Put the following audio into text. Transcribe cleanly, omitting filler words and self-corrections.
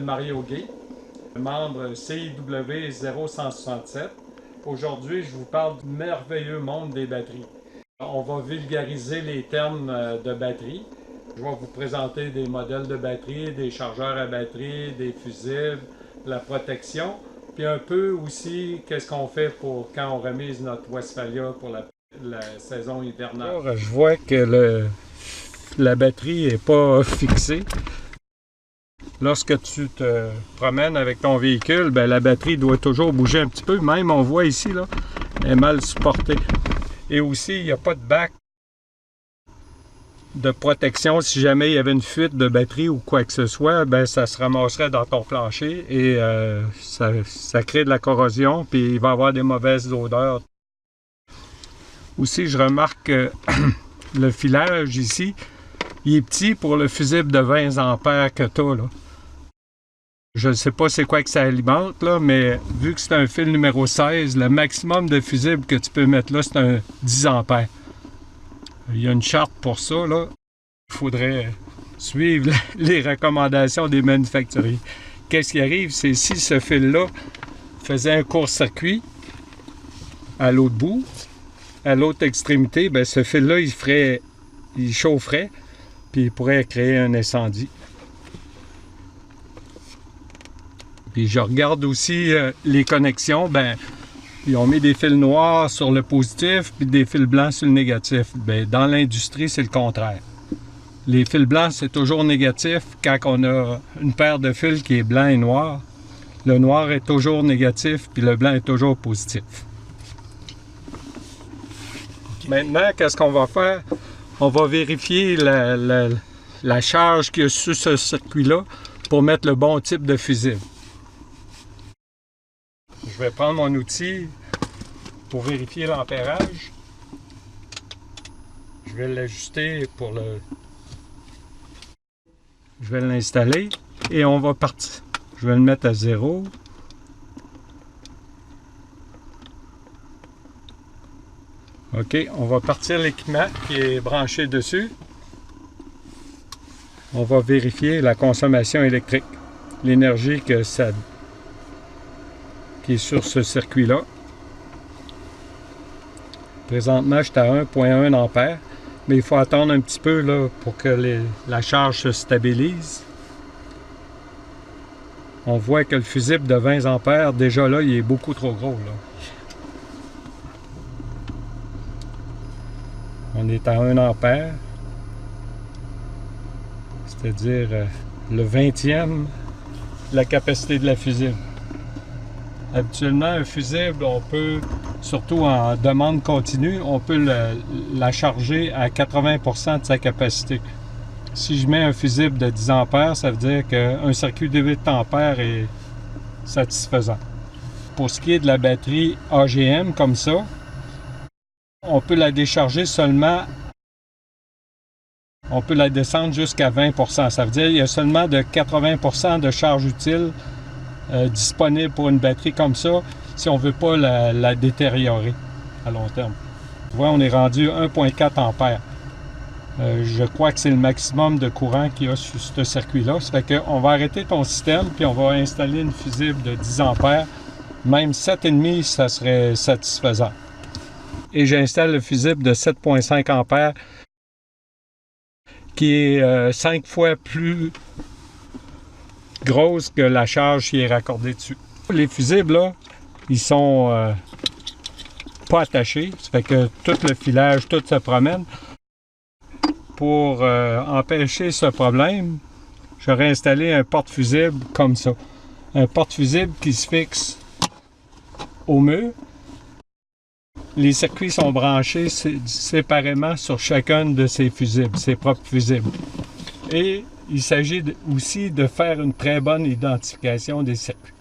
m'appelle Mario Gay, membre CIW 0167. Aujourd'hui, je vous parle du merveilleux monde des batteries. On va vulgariser les termes de batterie. Je vais vous présenter des modèles de batterie, des chargeurs à batterie, des fusibles, la protection, puis un peu aussi qu'est-ce qu'on fait pour quand on remise notre Westphalia pour la saison hivernale. Alors, je vois que la batterie n'est pas fixée. Lorsque tu te promènes avec ton véhicule, ben, la batterie doit toujours bouger un petit peu. Même, on voit ici, là, elle est mal supportée. Et aussi, il n'y a pas de bac de protection. Si jamais il y avait une fuite de batterie ou quoi que ce soit, ben, ça se ramasserait dans ton plancher et ça crée de la corrosion, puis il va y avoir des mauvaises odeurs. Aussi, je remarque que le filage ici, il est petit pour le fusible de 20 ampères que tu as, là. Je ne sais pas c'est quoi que ça alimente, là, mais vu que c'est un fil numéro 16, le maximum de fusible que tu peux mettre là, c'est un 10 ampères. Il y a une charte pour ça, là. Il faudrait suivre les recommandations des manufacturiers. Qu'est-ce qui arrive, c'est si ce fil-là faisait un court-circuit à l'autre bout, à l'autre extrémité, bien, ce fil-là, il chaufferait, puis il pourrait créer un incendie. Puis je regarde aussi les connexions, ben ils ont mis des fils noirs sur le positif puis des fils blancs sur le négatif. Ben, dans l'industrie, c'est le contraire. Les fils blancs, c'est toujours négatif. Quand on a une paire de fils qui est blanc et noir, le noir est toujours négatif puis le blanc est toujours positif. Maintenant, qu'est-ce qu'on va faire? On va vérifier la charge qu'il y a sur ce circuit-là pour mettre le bon type de fusible. Je vais prendre mon outil pour vérifier l'ampérage. Je vais l'ajuster pour le... Je vais l'installer et on va partir. Je vais le mettre à 0. OK, on va partir l'équipement qui est branché dessus. On va vérifier la consommation électrique, l'énergie que ça qui est sur ce circuit-là. Présentement, je suis à 1,1 ampère, mais il faut attendre un petit peu là, pour que la charge se stabilise. On voit que le fusible de 20 ampères, déjà là, il est beaucoup trop gros, là. On est à 1 ampère, c'est-à-dire le 20e de la capacité de la fusible. Habituellement, un fusible, on peut, surtout en demande continue, on peut la charger à 80% de sa capacité. Si je mets un fusible de 10 ampères, ça veut dire qu'un circuit de 8 ampères est satisfaisant. Pour ce qui est de la batterie AGM, comme ça, on peut la décharger seulement, on peut la descendre jusqu'à 20%. Ça veut dire qu'il y a seulement de 80% de charge utile disponible pour une batterie comme ça si on ne veut pas la détériorer à long terme. Vous voyez, on est rendu 1,4 ampères. Je crois que c'est le maximum de courant qu'il y a sur ce circuit-là. Ça fait qu'on va arrêter ton système puis on va installer une fusible de 10 ampères. Même 7,5, ça serait satisfaisant. Et j'installe le fusible de 7,5 ampères qui est 5 fois plus grosse que la charge qui est raccordée dessus. Les fusibles, là, ils sont pas attachés. Ça fait que tout le filage, tout se promène. Pour empêcher ce problème, j'aurais installé un porte-fusible comme ça. Un porte-fusible qui se fixe au mur. Les circuits sont branchés séparément sur chacun de ces fusibles, ses propres fusibles. Et il s'agit aussi de faire une très bonne identification des circuits.